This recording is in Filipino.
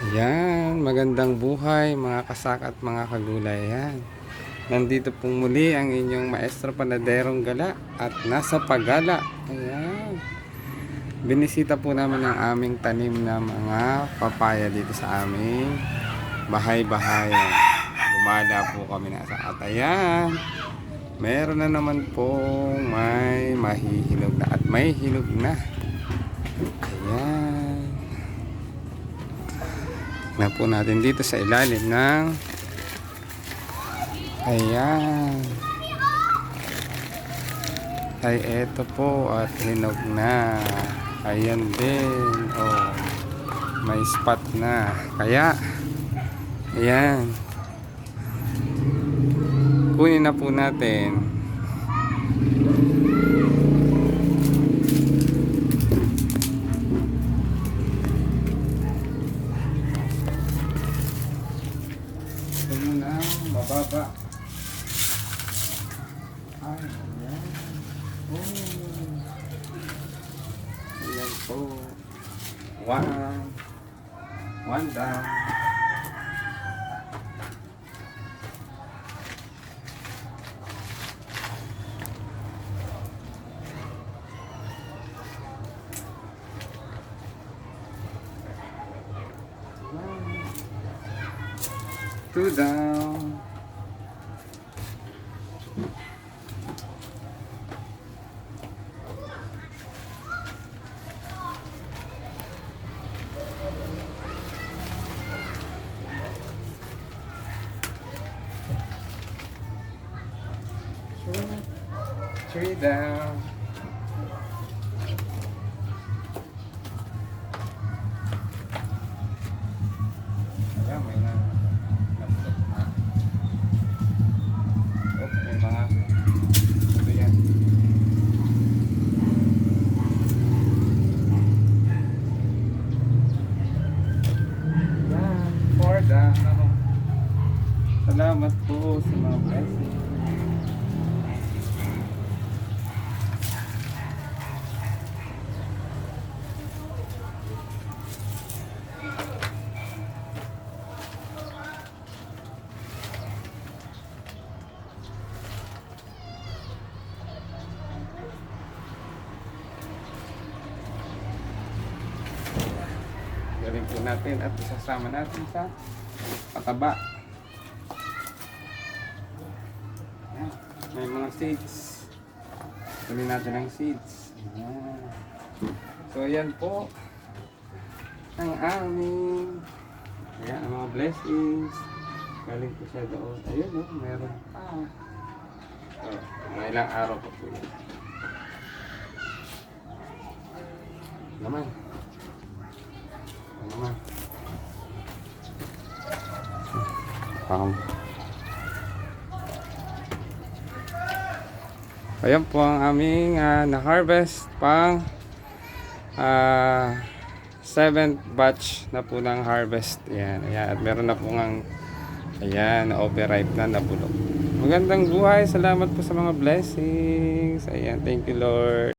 Ayan, magandang buhay mga kasak at mga kagulay. Ayan. Nandito pong muli ang inyong maestro panaderong gala at nasa pagala. Ayan. Binisita po namin ang aming tanim na mga papaya dito sa aming bahay-bahayan. Gumala po kami nasa at ayan. Meron na naman pong may mahihinog na at may hinog na. Ayan. Na po natin dito sa ilalim ng ayan ay eto po at hinog na. Ayan din, oh, may spot na kaya ayan, kunin na po natin. Ito muna mababa. Ay, ayan. Oh. Ayan po. One down. Two down. Three down. Ayan, may na. May mga ito yan. Yan, four down. Salamat po sa mga blessings. Galing po natin at isasama natin sa pataba. Ayan. May mga seeds. Tuloy natin ang seeds. Ayan. So yan po ang aming ayan, ang mga blessings. Galing po siya doon. Ayun, no? Meron pa. So, mga ilang araw pa po yan. Naman. Naman. Ayan po ang aming na-harvest pang 7th batch na po ng harvest. Ayan, ayan. At meron na po ng ayan, overripe na nabulok. Magandang buhay. Salamat po sa mga blessings. Ayan, thank you Lord.